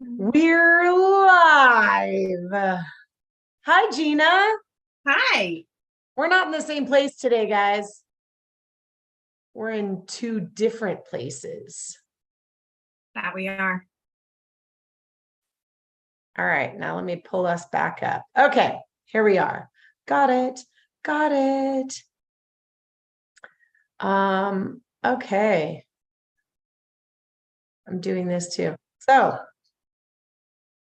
We're live. Hi, Gina. Hi. We're not in the same place today, guys. We're in two different places. That we are. All right, now let me pull us back up. Okay, here we are. Got it. Got it. Okay. I'm doing this too. So,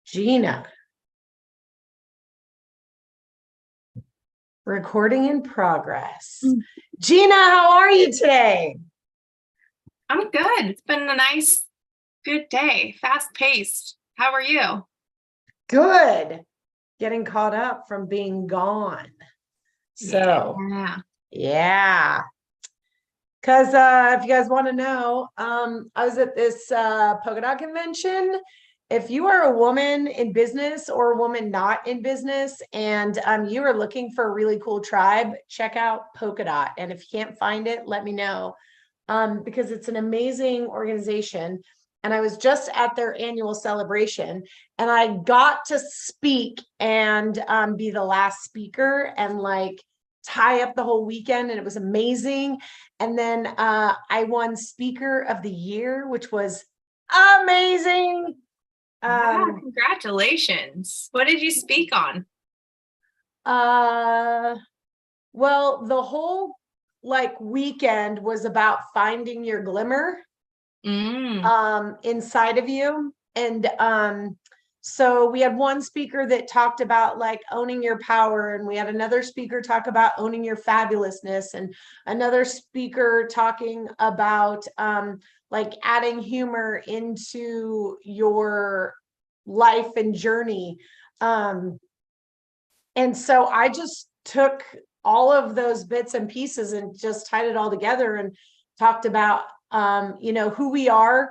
Gina. Recording in progress. Gina, how are you today? I'm good. It's been a nice, good day. Fast paced. How are you? Good. Getting caught up from being gone. So, yeah. Because if you guys want to know, I was at this polka dot convention. If you are a woman in business or a woman not in business and you are looking for a really cool tribe, check out Polka Dot. And if you can't find it, let me know because it's an amazing organization. And I was just at their annual celebration and I got to speak and be the last speaker and like tie up the whole weekend. And it was amazing. And then I won Speaker of the Year, which was amazing. Congratulations. What did you speak on? Well, the whole like weekend was about finding your glimmer inside of you. And so we had one speaker that talked about like owning your power, and we had another speaker talk about owning your fabulousness, and another speaker talking about like adding humor into your life and journey. And so I just took all of those bits and pieces and just tied it all together and talked about who we are,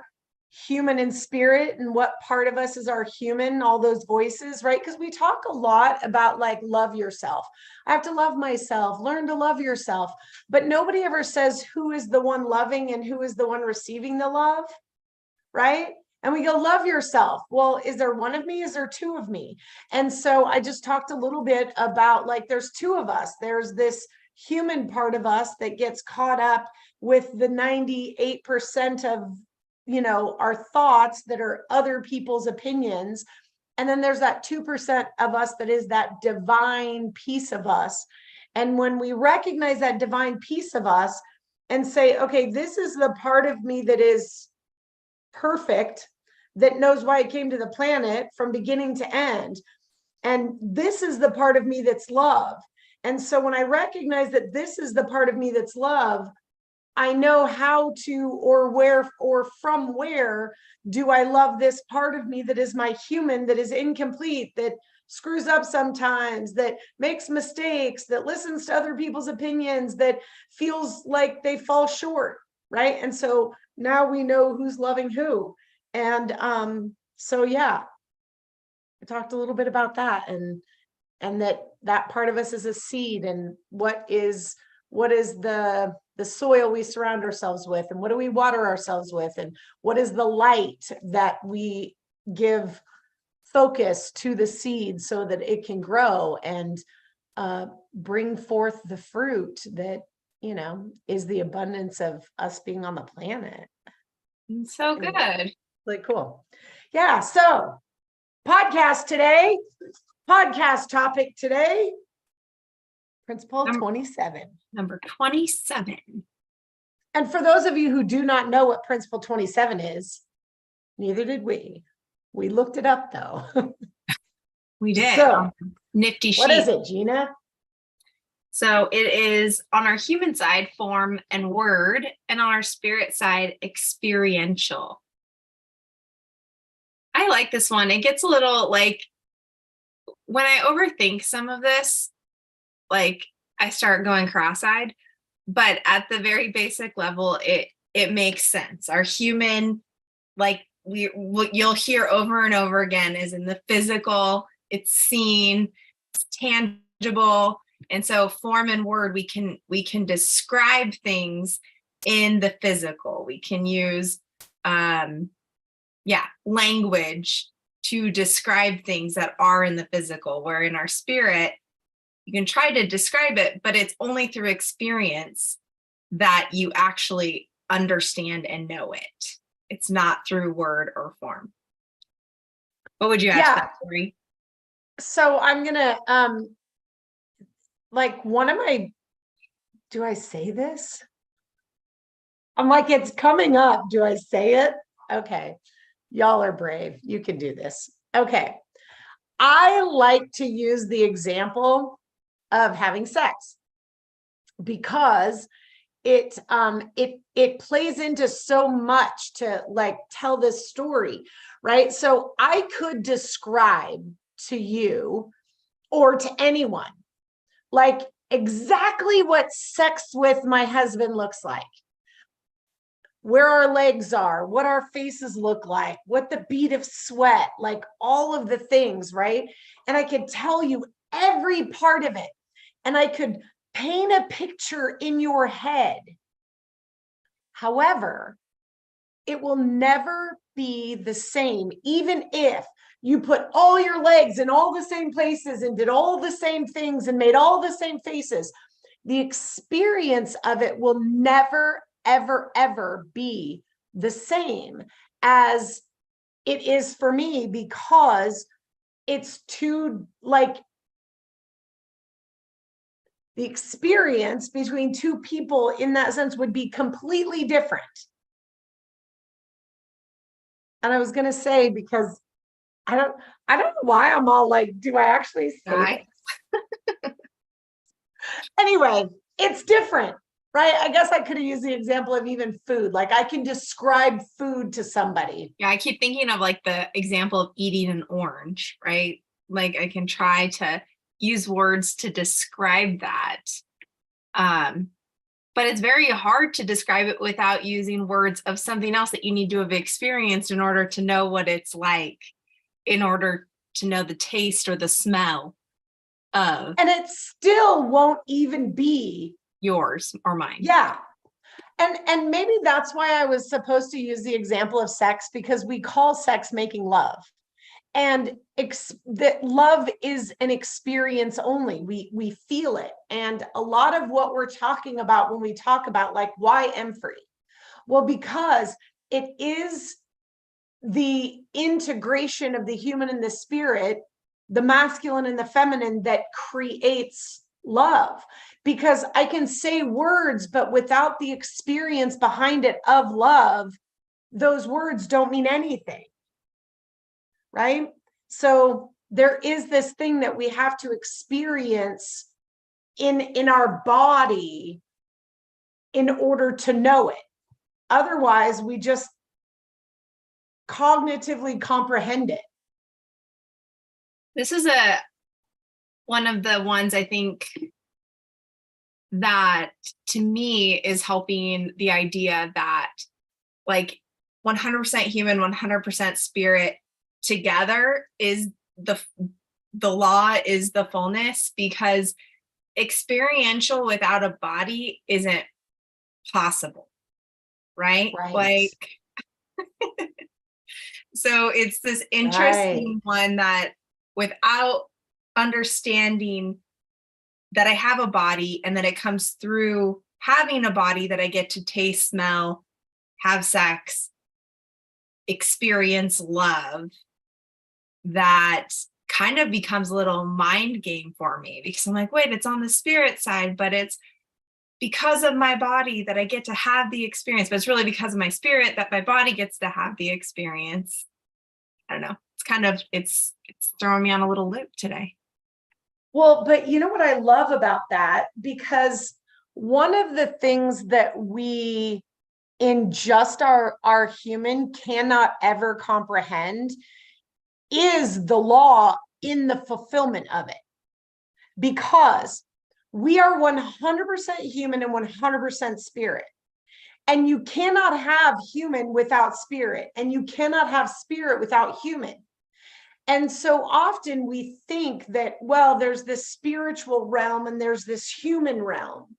human in spirit, and what part of us is our human, all those voices, right? Because we talk a lot about like love yourself. I have to love myself, learn to love yourself, but nobody ever says who is the one loving and who is the one receiving the love, right? And we go, love yourself. Well, is there one of me? Is there two of me? And so I just talked a little bit about like, there's two of us. There's this human part of us that gets caught up with the 98% of our thoughts that are other people's opinions. And then there's that 2% of us that is that divine piece of us. And when we recognize that divine piece of us and say, okay, this is the part of me that is perfect, that knows why it came to the planet from beginning to end. And this is the part of me that's love. And so when I recognize that this is the part of me that's love, I know how to, or where, or from where do I love this part of me that is my human, that is incomplete, that screws up sometimes, that makes mistakes, that listens to other people's opinions, that feels like they fall short, right? And so now we know who's loving who. And so yeah, I talked a little bit about that, and that part of us is a seed, and what is the soil we surround ourselves with, and what do we water ourselves with, and what is the light that we give focus to the seed so that it can grow and bring forth the fruit that is the abundance of us being on the planet. So good. Really cool. Yeah, so podcast topic today, Principle 27. Number 27. And for those of you who do not know what Principle 27 is, neither did we. We looked it up though. We did. So, nifty sheet. What is it, Gina? So it is on our human side, form and word, and on our spirit side, experiential. I like this one. It gets a little like, when I overthink some of this, like I start going cross-eyed, but at the very basic level, it makes sense. Our human, like you'll hear over and over again, is in the physical, it's seen, it's tangible. And so form and word, we can describe things in the physical. We can use language to describe things that are in the physical, where in our spirit, you can try to describe it, but it's only through experience that you actually understand and know it. It's not through word or form. What would you add to that, Lori? So I'm gonna like one of my, do I say this? I'm like, it's coming up. Do I say it? Okay. Y'all are brave. You can do this. Okay. I like to use the example of having sex because it plays into so much to like tell this story, right? So I could describe to you or to anyone like exactly what sex with my husband looks like, where our legs are, what our faces look like, what the bead of sweat, like all of the things, right? And I could tell you every part of it. And I could paint a picture in your head. However, it will never be the same, even if you put all your legs in all the same places and did all the same things and made all the same faces. The experience of it will never, ever, ever be the same as it is for me, because it's too, like, the experience between two people in that sense would be completely different. And I was going to say, because I don't know why I'm all like, do I actually say it? Anyway, it's different, right? I guess I could have used the example of even food. Like I can describe food to somebody. Yeah, I keep thinking of like the example of eating an orange, right? Like I can try to use words to describe that. But it's very hard to describe it without using words of something else that you need to have experienced in order to know what it's like, in order to know the taste or the smell of. And it still won't even be yours or mine. Yeah. And maybe that's why I was supposed to use the example of sex, because we call sex making love. And that love is an experience only. We feel it. And a lot of what we're talking about when we talk about like, why EMPHORY? Well, because it is the integration of the human and the spirit, the masculine and the feminine, that creates love. Because I can say words, but without the experience behind it of love, those words don't mean anything. Right? So there is this thing that we have to experience in our body in order to know it. Otherwise, we just cognitively comprehend it. This is one of the ones I think that to me is helping the idea that like 100% human, 100% spirit together is the law, is the fullness, because experiential without a body isn't possible, right? Like so it's this interesting one that without understanding that I have a body, and that it comes through having a body that I get to taste, smell, have sex, experience love, that kind of becomes a little mind game for me, because I'm like, wait, it's on the spirit side, but it's because of my body that I get to have the experience, but it's really because of my spirit that my body gets to have the experience. I don't know. It's kind of, it's throwing me on a little loop today. Well, but you know what I love about that? Because one of the things that we in just our human cannot ever comprehend is the law in the fulfillment of it. Because we are 100% human and 100% spirit. And you cannot have human without spirit, and you cannot have spirit without human. And so often we think that, well, there's this spiritual realm and there's this human realm.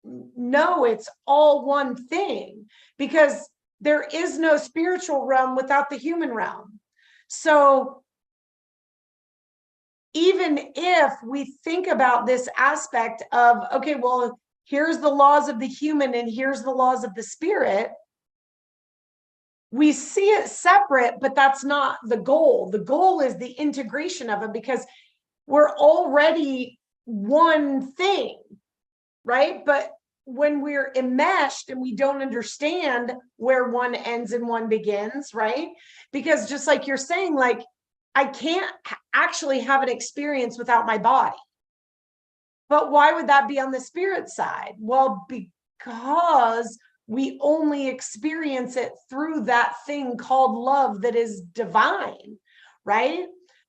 No, it's all one thing, because there is no spiritual realm without the human realm. So even if we think about this aspect of, okay, well, here's the laws of the human and here's the laws of the spirit, we see it separate, but that's not the goal. The goal is the integration of it, because we're already one thing, right? But when we're enmeshed and we don't understand where one ends and one begins, right? Because just like you're saying, like, I can't actually have an experience without my body. But why would that be on the spirit side? Well, because we only experience it through that thing called love that is divine, right?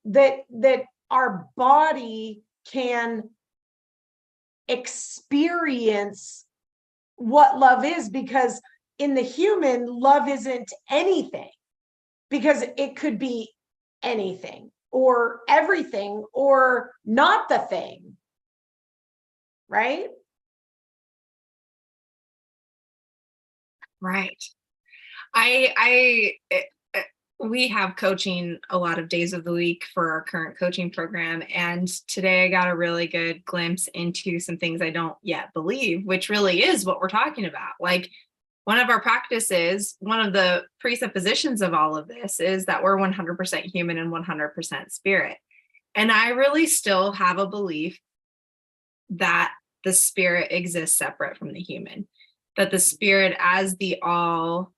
That our body can experience what love is, because in the human, love isn't anything, because it could be anything or everything or not the thing, right? Right. We have coaching a lot of days of the week for our current coaching program. And today I got a really good glimpse into some things I don't yet believe, which really is what we're talking about. Like, one of our practices, one of the presuppositions of all of this is that we're 100% human and 100% spirit. And I really still have a belief that the spirit exists separate from the human, that the spirit as the all,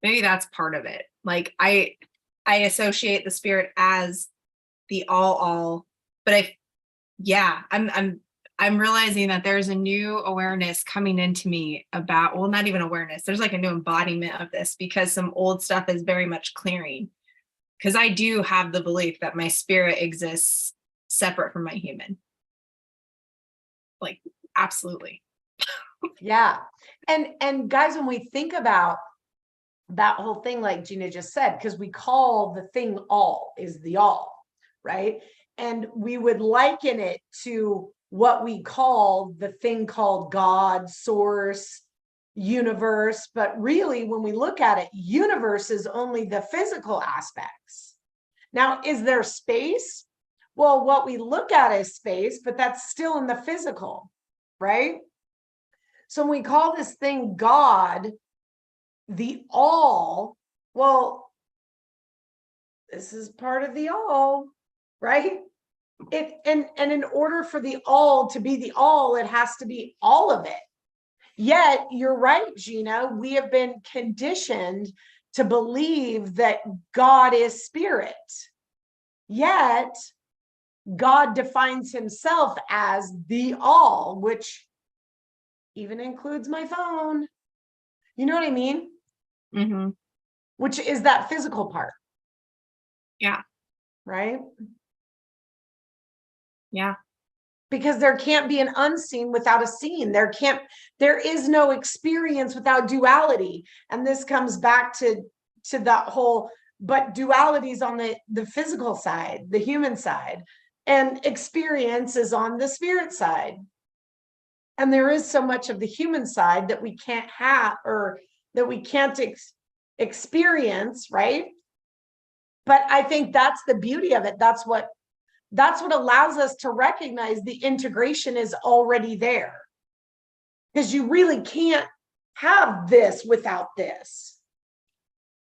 maybe that's part of it. Like, I associate the spirit as the all, but I'm realizing that there's a new awareness coming into me about, well, not even awareness, there's like a new embodiment of this, because some old stuff is very much clearing. Because I do have the belief that my spirit exists separate from my human. Like, absolutely. Yeah. And guys, when we think about that whole thing, like Gina just said, because we call the thing all is the all, right? And we would liken it to what we call the thing called God, source, universe. But really, when we look at it, universe is only the physical aspects. Now, is there space? Well, what we look at is space, but that's still in the physical, right? So when we call this thing God, the all, well, this is part of the all, right? And in order for the all to be the all, it has to be all of it. Yet you're right, Gina, we have been conditioned to believe that God is spirit. Yet God defines himself as the all, which even includes my phone. You know what I mean? Mm-hmm. Which is that physical part. Yeah. Right? Yeah. Because there can't be an unseen without a seen. There is no experience without duality. And this comes back to that whole, but duality is on the physical side, the human side, and experience is on the spirit side. And there is so much of the human side that we can't have, or that we can't experience, right? But I think that's the beauty of it. That's what allows us to recognize the integration is already there. Because you really can't have this without this.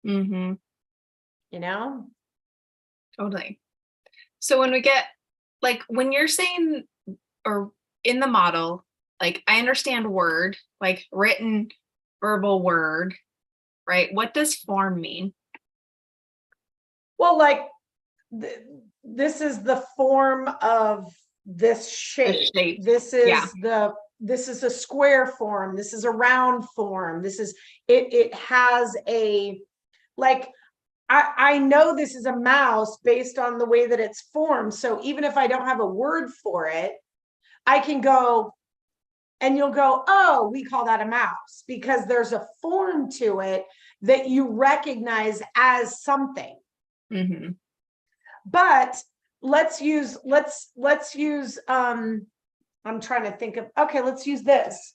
Mm-hmm. You know? Totally. So when we get, like, when you're saying, or in the model, like, I understand word, like written, verbal word, right? What does form mean? Well, like, this is the form of this shape. The shape. This is a square form. This is a round form. This is it has a, like, I know this is a mouse based on the way that it's formed. So even if I don't have a word for it, I can go and you'll go, oh, we call that a mouse, because there's a form to it that you recognize as something. Mm-hmm. But let's use I'm trying to think of, okay, let's use this.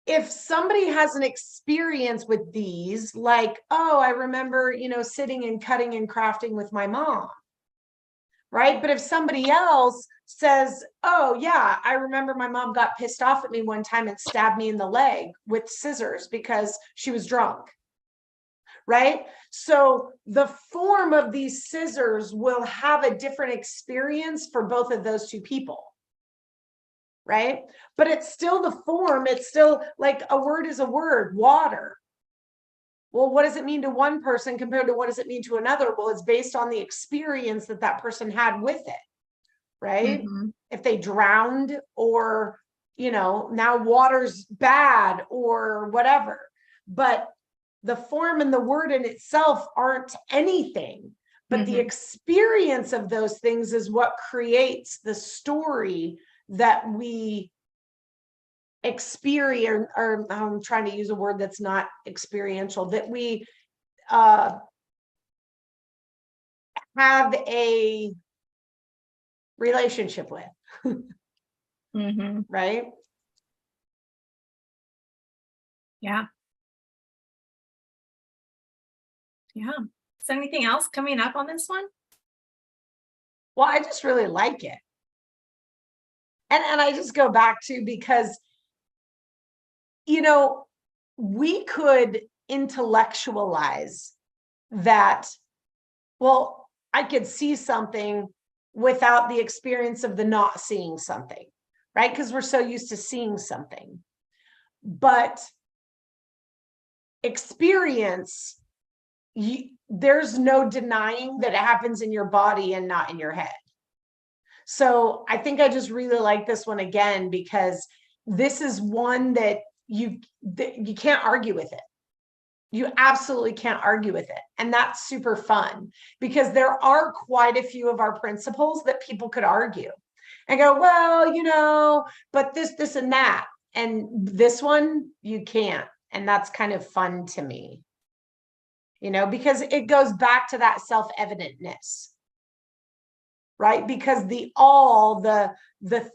if somebody has an experience with these, like, oh, I remember, sitting and cutting and crafting with my mom, right? But if somebody else says, oh, yeah, I remember my mom got pissed off at me one time and stabbed me in the leg with scissors because she was drunk, right? So the form of these scissors will have a different experience for both of those two people, right? But it's still the form. It's still like a word is a word, water. Well, what does it mean to one person compared to what does it mean to another? Well, it's based on the experience that that person had with it, right? Mm-hmm. If they drowned, or, now water's bad or whatever. But the form and the word in itself aren't anything. But the experience of those things is what creates the story that we experience, or I'm trying to use a word that's not experiential, that we have a relationship with. Right? Yeah. Yeah. Is there anything else coming up on this one? Well, I just really like it. And I just go back to, because, we could intellectualize that, well, I could see something without the experience of the not seeing something, right? Because we're so used to seeing something. But experience, there's no denying that it happens in your body and not in your head. So I think I just really like this one again, because this is one that you can't argue with it. You absolutely can't argue with it. And that's super fun, because there are quite a few of our principles that people could argue and go, well, but this and that. And this one, you can't. And that's kind of fun to me, because it goes back to that self-evidentness, right? Because the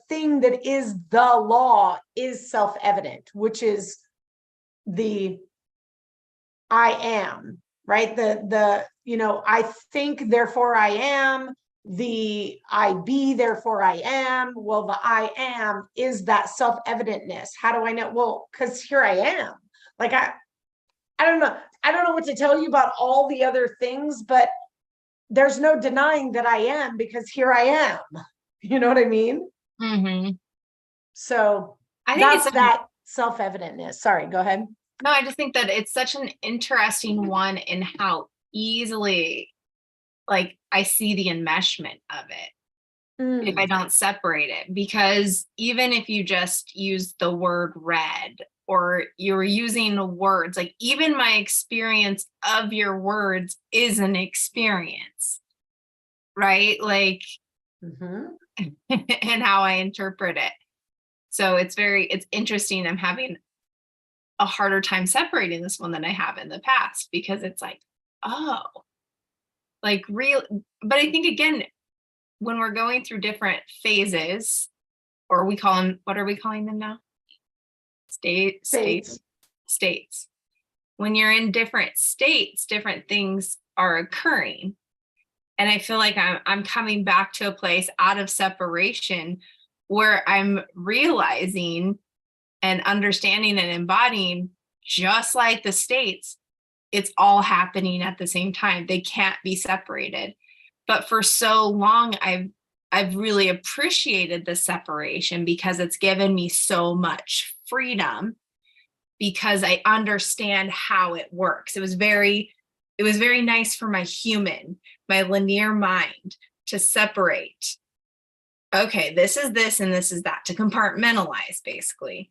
thing that is the law is self-evident, which is the I am, right? I think, therefore I am. The I be, therefore I am. Well, the I am is that self-evidentness. How do I know? Well, because here I am. Like, I don't know. I don't know what to tell you about all the other things, but there's no denying that I am, because here I am. You know what I mean? So I think that's that self-evidentness. Sorry, go ahead. No, I just think that it's such an interesting one in how easily, like, I see the enmeshment of it if I don't separate it. Because even if you just use the word red, or you're using words, like, even my experience of your words is an experience, right? Like, and how I interpret it. So it's interesting. I'm having a harder time separating this one than I have in the past, because it's like, oh, like, real. But I think, again, when we're going through different phases, or we call them, what are we calling them now? States. When you're in different states, different things are occurring. And I feel like I'm coming back to a place out of separation where I'm realizing and understanding and embodying, just like the states, it's all happening at the same time. They can't be separated. But for so long, I've really appreciated the separation, because it's given me so much freedom, because I understand how it works. It was very nice for my linear mind to separate. Okay, this is this and this is that, to compartmentalize, basically.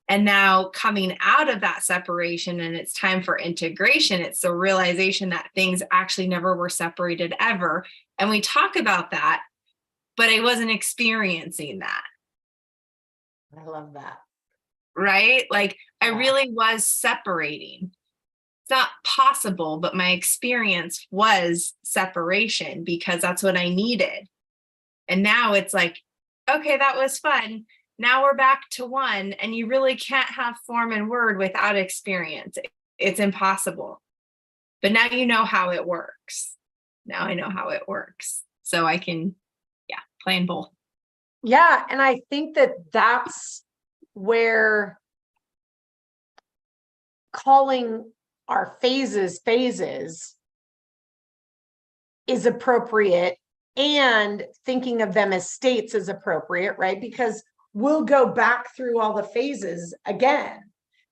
And now, coming out of that separation, and it's time for integration, it's the realization that things actually never were separated ever. And we talk about that, but I wasn't experiencing that. I love that. Right? Like, I really was separating. It's not possible, but my experience was separation, because that's what I needed. And now it's like, okay, that was fun. now we're back to one, and you really can't have form and word without experience. It's impossible. But now you know how it works. Now I know how it works. So I can, play in both. Yeah. And I think that that's where calling our phases is appropriate, and thinking of them as states is appropriate, right? Because we'll go back through all the phases again,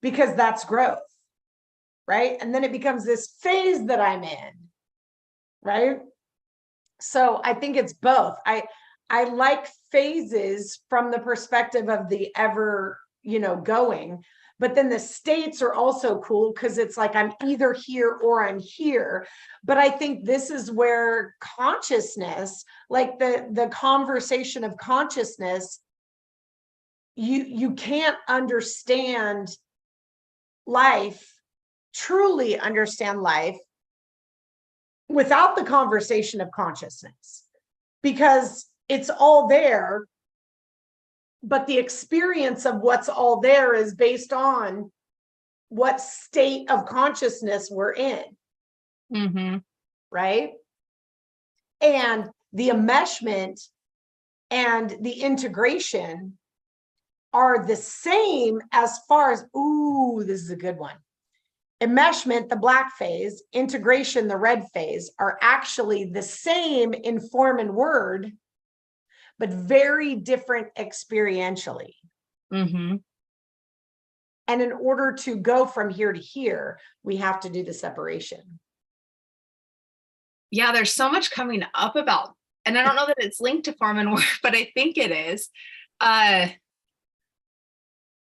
because that's growth, right? And then it becomes this phase that I'm in, right? So I think it's both. I like phases from the perspective of the ever, going, but then the states are also cool because it's like I'm either here or I'm here. But I think this is where consciousness, like the conversation of consciousness, you can't understand life, truly understand life, without the conversation of consciousness, because it's all there, but the experience of what's all there is based on what state of consciousness we're in. Mm-hmm. Right? And the enmeshment and the integration are the same as far as, this is a good one. Enmeshment, the black phase, integration, the red phase, are actually the same in form and word, but very different experientially. Mm-hmm. And in order to go from here to here, we have to do the separation. Yeah, there's so much coming up about, and I don't know that it's linked to form and word, but I think it is.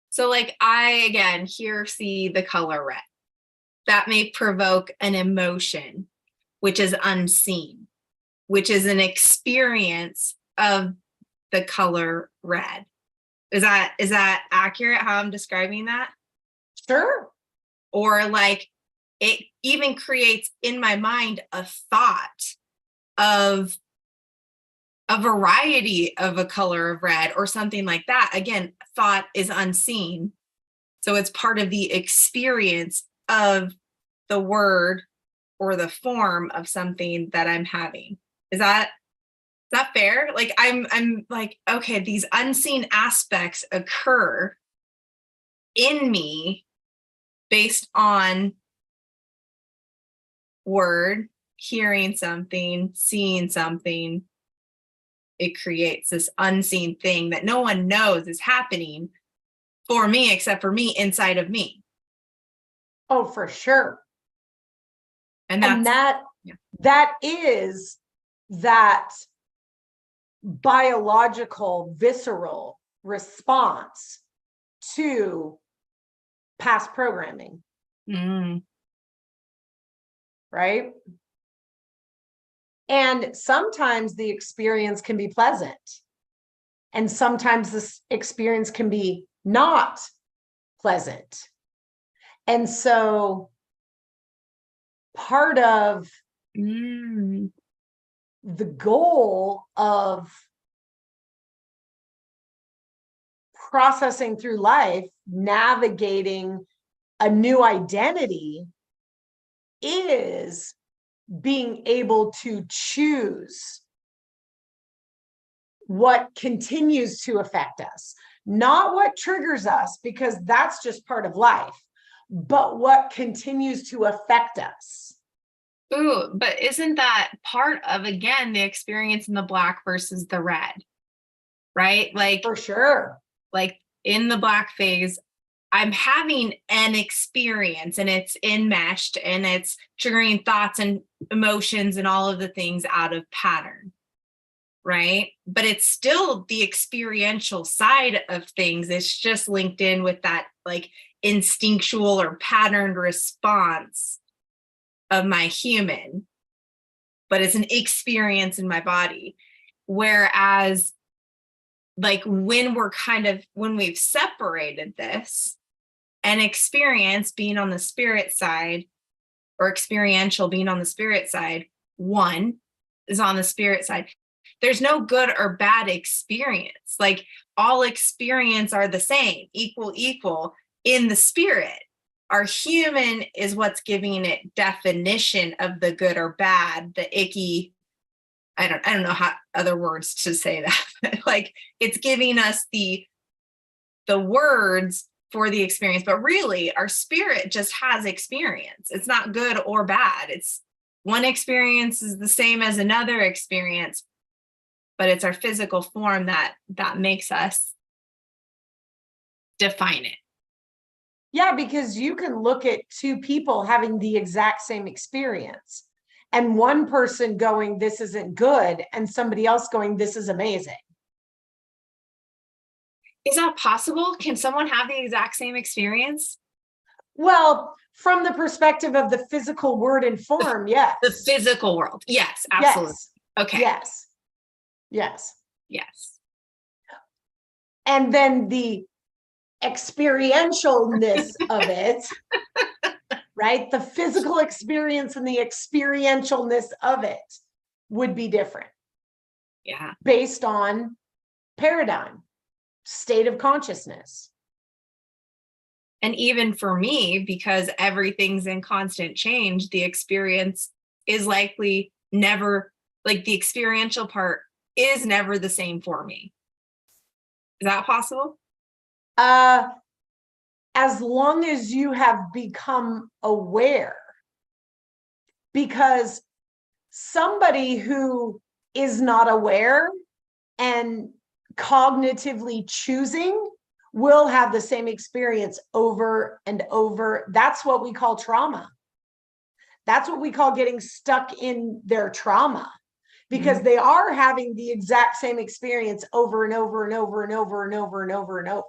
So like I, again, here see the color red. That may provoke an emotion, which is unseen, which is an experience of the color red. Is that accurate how I'm describing that? Sure. Or like it even creates in my mind a thought of a variety of a color of red or something like that. Again, thought is unseen. So it's part of the experience of the word or the form of something that I'm having. Is that fair? Like I'm like, okay, these unseen aspects occur in me based on word, hearing something, seeing something. It creates this unseen thing that no one knows is happening for me except for me inside of me. Oh, for sure. And that is that biological, visceral response to past programming. Right? And sometimes the experience can be pleasant, and sometimes this experience can be not pleasant. And so part of the goal of processing through life, navigating a new identity, is being able to choose what continues to affect us, not what triggers us, because that's just part of life, but what continues to affect us. Ooh, but isn't that part of, again, the experience in the black versus the red, right? Like, for sure. Like in the black phase, I'm having an experience and it's enmeshed and it's triggering thoughts and emotions and all of the things out of pattern, right? But it's still the experiential side of things. It's just linked in with that like instinctual or patterned response of my human, but it's an experience in my body. Whereas like when we've separated this, and experience being on the spirit side, or experiential being on the spirit side, one is on the spirit side. there's no good or bad experience. Like all experience are the same, equal in the spirit. Our human is what's giving it definition of the good or bad, the icky. I don't know how other words to say that. Like it's giving us the words for the experience, but really our spirit just has experience. It's not good or bad. It's one experience is the same as another experience, but it's our physical form that makes us define it. Yeah, because you can look at two people having the exact same experience and one person going, this isn't good, and somebody else going, this is amazing. Is that possible? Can someone have the exact same experience? Well, from the perspective of the physical word and form, yes. The physical world. Yes, absolutely. Yes. Okay. Yes. Yes. Yes. And then the experientialness of it, right? The physical experience and the experientialness of it would be different. Yeah. Based on paradigm, state of consciousness. And even for me, because everything's in constant change, the experience is likely never, like the experiential part is never the same for me. Is that possible? As long as you have become aware, because somebody who is not aware and cognitively choosing will have the same experience over and over. That's what we call trauma. That's what we call getting stuck in their trauma, because they are having the exact same experience over and over and over and over and over and over and over.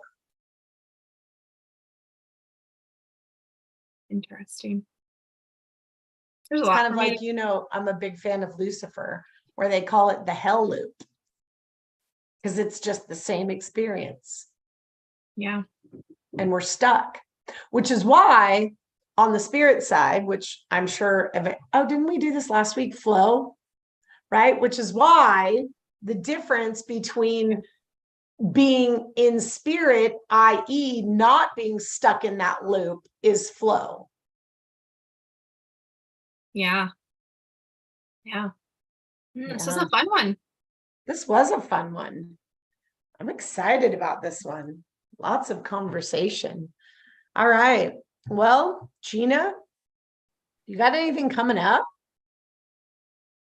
Interesting. There's a It's lot kind of like, you know, I'm a big fan of Lucifer, where they call it the hell loop, because it's just the same experience. Yeah. And we're stuck, which is why on the spirit side, which I'm sure, didn't we do this last week? Flow, right? Which is why the difference between being in spirit, i.e. not being stuck in that loop, is flow. Yeah. Yeah. This is a fun one. This was a fun one. I'm excited about this one. Lots of conversation. All right. Well, Gina, you got anything coming up?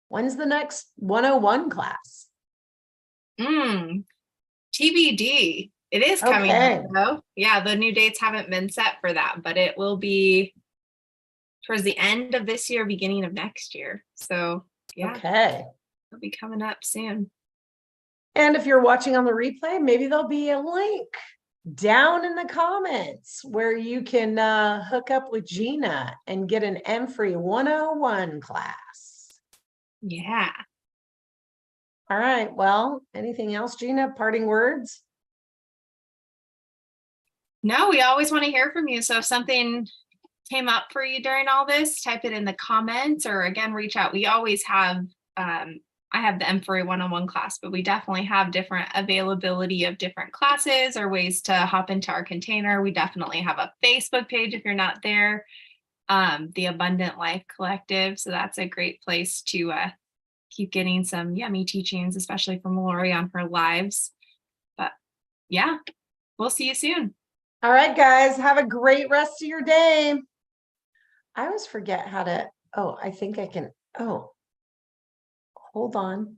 When's the next 101 class? TBD. It is coming up, though. Yeah, the new dates haven't been set for that, but it will be towards the end of this year, beginning of next year. So yeah, okay, it'll be coming up soon. And if you're watching on the replay, maybe there'll be a link down in the comments where you can hook up with Gina and get an EMPHORY 101 class. Yeah. All right. Well, anything else, Gina? Parting words? No, we always want to hear from you. So if something came up for you during all this, type it in the comments, or again, reach out. We always have, I have the EMPHORY 101 class, but we definitely have different availability of different classes or ways to hop into our container. We definitely have a Facebook page if you're not there, the Abundant Life Collective. So that's a great place to keep getting some yummy teachings, especially from Lori on her lives. But yeah, we'll see you soon. All right, guys, have a great rest of your day. I always forget how to, I think I can, hold on.